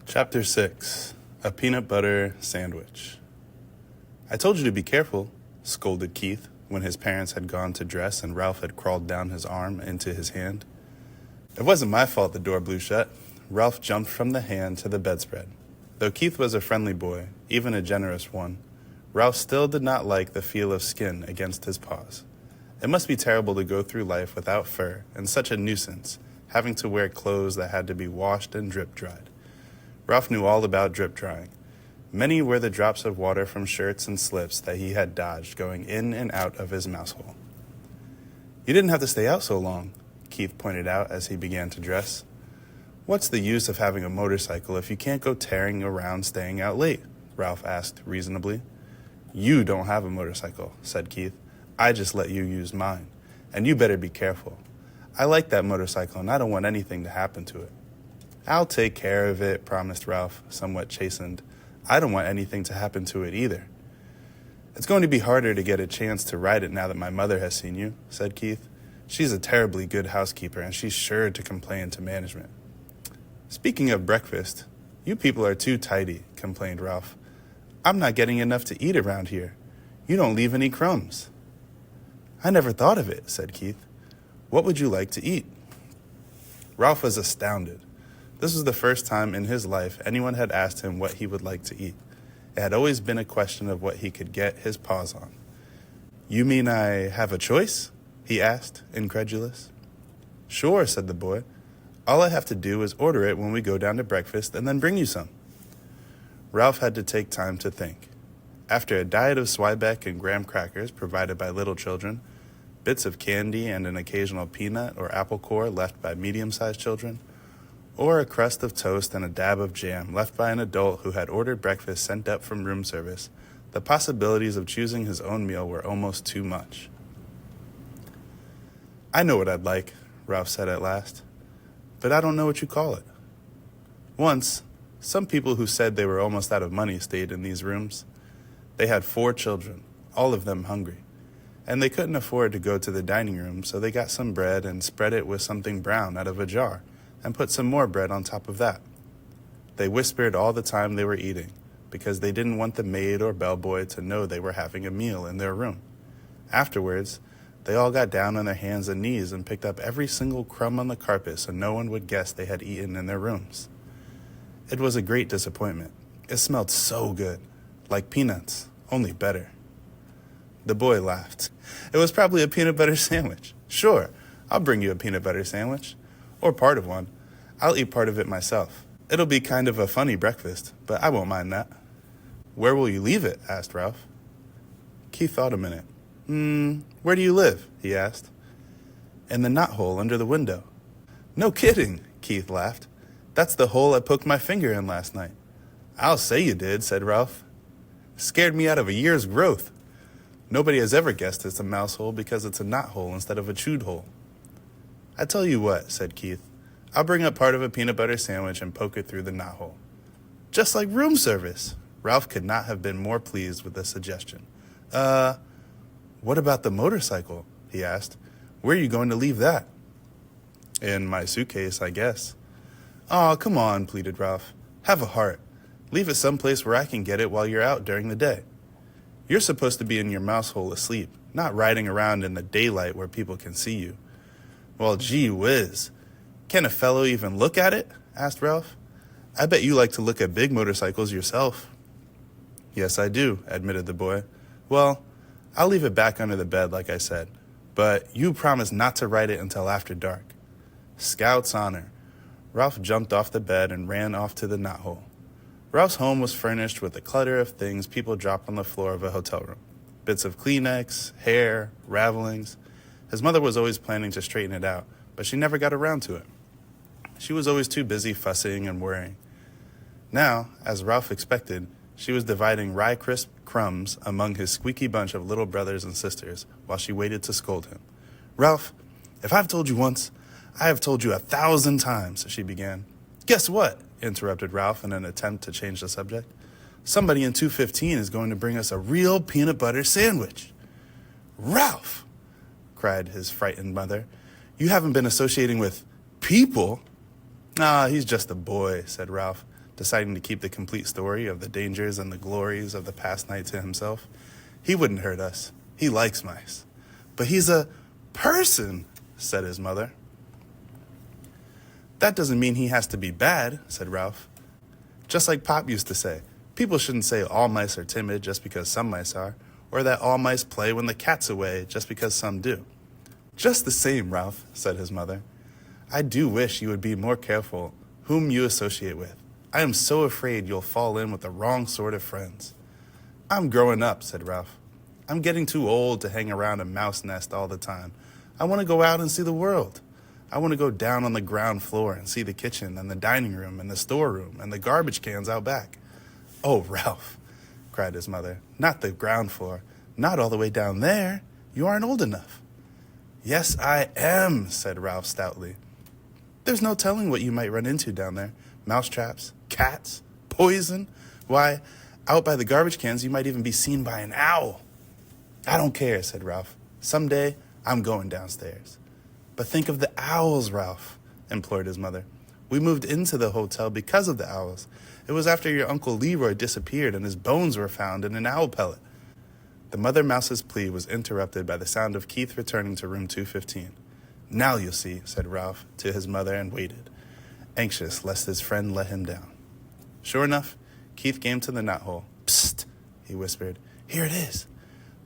Chapter 6. A Peanut Butter Sandwich. "I told you to be careful," scolded Keith when his parents had gone to dress and Ralph had crawled down his arm into his hand. It wasn't my fault the door blew shut. Ralph jumped from the hand to the bedspread. Though Keith was a friendly boy, even a generous one, Ralph still did not like the feel of skin against his paws. It must be terrible to go through life without fur and such a nuisance, having to wear clothes that had to be washed and drip-dried. Ralph knew all about drip-drying. Many were the drops of water from shirts and slips that he had dodged going in and out of his mouse hole. "You didn't have to stay out so long," Keith pointed out as he began to dress. "What's the use of having a motorcycle if you can't go tearing around staying out late?" Ralph asked reasonably. "You don't have a motorcycle," said Keith. "I just let you use mine, and you better be careful. I like that motorcycle, and I don't want anything to happen to it." "I'll take care of it," promised Ralph, somewhat chastened. "I don't want anything to happen to it either." "It's going to be harder to get a chance to ride it now that my mother has seen you," said Keith. "She's a terribly good housekeeper, and she's sure to complain to management." "Speaking of breakfast, you people are too tidy," complained Ralph. "I'm not getting enough to eat around here. You don't leave any crumbs." "I never thought of it," said Keith. "What would you like to eat?" Ralph was astounded. This was the first time in his life anyone had asked him what he would like to eat. It had always been a question of what he could get his paws on. "You mean I have a choice?" he asked, incredulous. "Sure," said the boy. "All I have to do is order it when we go down to breakfast and then bring you some." Ralph had to take time to think. After a diet of Zwieback and graham crackers provided by little children, bits of candy and an occasional peanut or apple core left by medium-sized children, or a crust of toast and a dab of jam left by an adult who had ordered breakfast sent up from room service, the possibilities of choosing his own meal were almost too much. "I know what I'd like," Ralph said at last, "but I don't know what you call it." Once, some people who said they were almost out of money stayed in these rooms. They had 4 children, all of them hungry, and they couldn't afford to go to the dining room, so they got some bread and spread it with something brown out of a jar, and put some more bread on top of that. They whispered all the time they were eating, because they didn't want the maid or bellboy to know they were having a meal in their room. Afterwards, they all got down on their hands and knees and picked up every single crumb on the carpet so no one would guess they had eaten in their rooms. It was a great disappointment. It smelled so good, like peanuts, only better. The boy laughed. "It was probably a peanut butter sandwich. Sure, I'll bring you a peanut butter sandwich, or part of one. I'll eat part of it myself. It'll be kind of a funny breakfast, but I won't mind that." "Where will you leave it?" asked Ralph. Keith thought a minute. Where do you live?" he asked. "In the knothole under the window." "No kidding," Keith laughed. "That's the hole I poked my finger in last night." "I'll say you did," said Ralph. "Scared me out of a year's growth. Nobody has ever guessed it's a mouse hole because it's a knothole instead of a chewed hole." "I tell you what," said Keith. "I'll bring up part of a peanut butter sandwich and poke it through the knothole." "Just like room service." Ralph could not have been more pleased with the suggestion. What about the motorcycle?" he asked. "Where are you going to leave that?" "In my suitcase, I guess." "Aw, come on," pleaded Ralph. "Have a heart. Leave it someplace where I can get it while you're out during the day. You're supposed to be in your mouse hole asleep, not riding around in the daylight where people can see you." "Well, gee whiz. Can a fellow even look at it?" asked Ralph. "I bet you like to look at big motorcycles yourself." "Yes, I do," admitted the boy. "Well, I'll leave it back under the bed like I said, but you promise not to ride it until after dark." "Scout's honor." Ralph jumped off the bed and ran off to the knothole. Ralph's home was furnished with a clutter of things people drop on the floor of a hotel room. Bits of Kleenex, hair, ravelings. His mother was always planning to straighten it out, but she never got around to it. She was always too busy fussing and worrying. Now, as Ralph expected, she was dividing rye crisp crumbs among his squeaky bunch of little brothers and sisters while she waited to scold him. "Ralph, if I've told you once, I have told you 1,000 times," she began. "Guess what?" interrupted Ralph in an attempt to change the subject. "Somebody in 215 is going to bring us a real peanut butter sandwich." "Ralph!" cried his frightened mother. "You haven't been associating with people?" Ah, he's just a boy, said Ralph, deciding to keep the complete story of the dangers and the glories of the past night to himself. He wouldn't hurt us. He likes mice. But he's a person, said his mother. That doesn't mean he has to be bad, said Ralph. Just like Pop used to say, people shouldn't say all mice are timid just because some mice are, or that all mice play when the cat's away just because some do. Just the same, Ralph, said his mother. I do wish you would be more careful whom you associate with. I am so afraid you'll fall in with the wrong sort of friends. I'm growing up, said Ralph. I'm getting too old to hang around a mouse nest all the time. I want to go out and see the world. I want to go down on the ground floor and see the kitchen and the dining room and the storeroom and the garbage cans out back. Oh, Ralph, cried his mother, not the ground floor, not all the way down there. You aren't old enough. Yes, I am, said Ralph stoutly. There's no telling what you might run into down there. Mousetraps, cats, poison. Why, out by the garbage cans, you might even be seen by an owl. I don't care, said Ralph. Someday, I'm going downstairs. But think of the owls, Ralph, implored his mother. We moved into the hotel because of the owls. It was after your Uncle Leroy disappeared and his bones were found in an owl pellet. The mother mouse's plea was interrupted by the sound of Keith returning to room 215. Now you'll see, said Ralph to his mother and waited, anxious lest his friend let him down. Sure enough, Keith came to the knothole. Psst, he whispered. Here it is.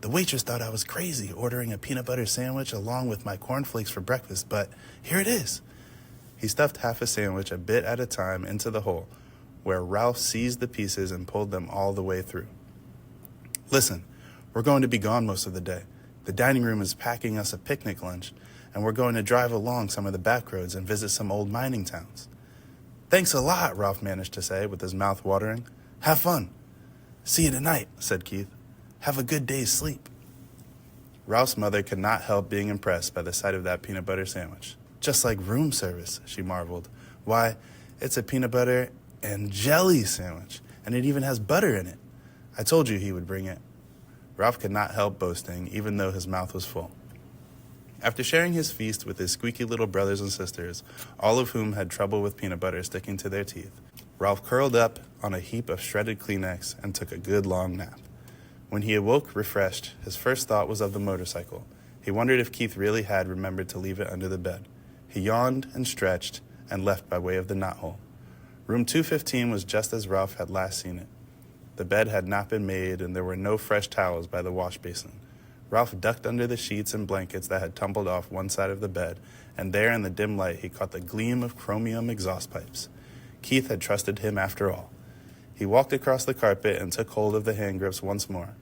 The waitress thought I was crazy ordering a peanut butter sandwich along with my cornflakes for breakfast, but here it is. He stuffed half a sandwich a bit at a time into the hole, where Ralph seized the pieces and pulled them all the way through. Listen, we're going to be gone most of the day. The dining room is packing us a picnic lunch, and we're going to drive along some of the back roads and visit some old mining towns. Thanks a lot, Ralph managed to say with his mouth watering. Have fun. See you tonight, said Keith. Have a good day's sleep. Ralph's mother could not help being impressed by the sight of that peanut butter sandwich. Just like room service, she marveled. Why, it's a peanut butter and jelly sandwich, and it even has butter in it. I told you he would bring it. Ralph could not help boasting, even though his mouth was full. After sharing his feast with his squeaky little brothers and sisters, all of whom had trouble with peanut butter sticking to their teeth, Ralph curled up on a heap of shredded Kleenex and took a good long nap. When he awoke refreshed, his first thought was of the motorcycle. He wondered if Keith really had remembered to leave it under the bed. He yawned and stretched and left by way of the knothole. Room 215 was just as Ralph had last seen it. The bed had not been made, and there were no fresh towels by the wash basin. Ralph ducked under the sheets and blankets that had tumbled off one side of the bed, and there in the dim light he caught the gleam of chromium exhaust pipes. Keith had trusted him after all. He walked across the carpet and took hold of the hand grips once more.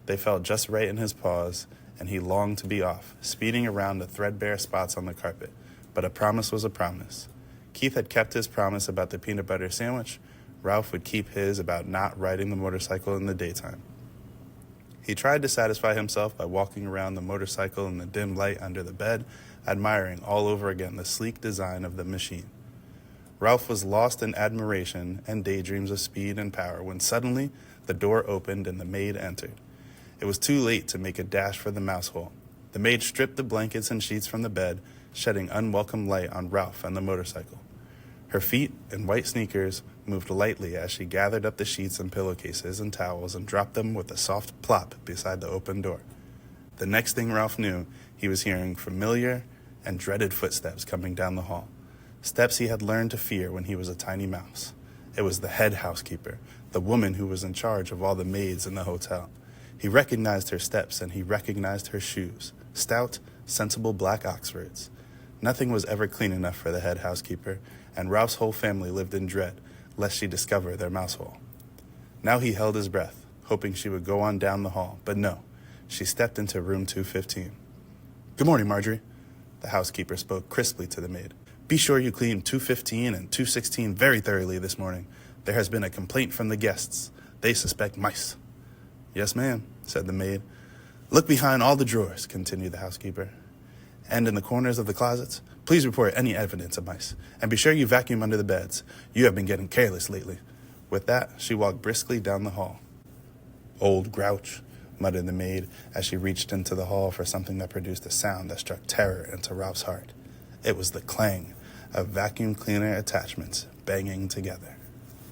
They felt just right in his paws, and he longed to be off, speeding around the threadbare spots on the carpet. But a promise was a promise. Keith had kept his promise about the peanut butter sandwich. Ralph would keep his about not riding the motorcycle in the daytime. He tried to satisfy himself by walking around the motorcycle in the dim light under the bed, admiring all over again the sleek design of the machine. Ralph was lost in admiration and daydreams of speed and power when suddenly the door opened and the maid entered. It was too late to make a dash for the mouse hole. The maid stripped the blankets and sheets from the bed, shedding unwelcome light on Ralph and the motorcycle. Her feet, in white sneakers, moved lightly as she gathered up the sheets and pillowcases and towels and dropped them with a soft plop beside the open door. The next thing Ralph knew, he was hearing familiar and dreaded footsteps coming down the hall. Steps he had learned to fear when he was a tiny mouse. It was the head housekeeper, the woman who was in charge of all the maids in the hotel. He recognized her steps and he recognized her shoes, stout, sensible black Oxfords. Nothing was ever clean enough for the head housekeeper, and Ralph's whole family lived in dread, lest she discover their mouse hole. Now he held his breath, hoping she would go on down the hall, but no, she stepped into room 215. Good morning, Marjorie. The housekeeper spoke crisply to the maid. Be sure you clean 215 and 216 very thoroughly this morning. There has been a complaint from the guests. They suspect mice. Yes, ma'am, said the maid. Look behind all the drawers, continued the housekeeper. And in the corners of the closets, please report any evidence of mice. And be sure you vacuum under the beds. You have been getting careless lately. With that, she walked briskly down the hall. Old grouch, muttered the maid as she reached into the hall for something that produced a sound that struck terror into Ralph's heart. It was the clang, of vacuum cleaner attachments banging together.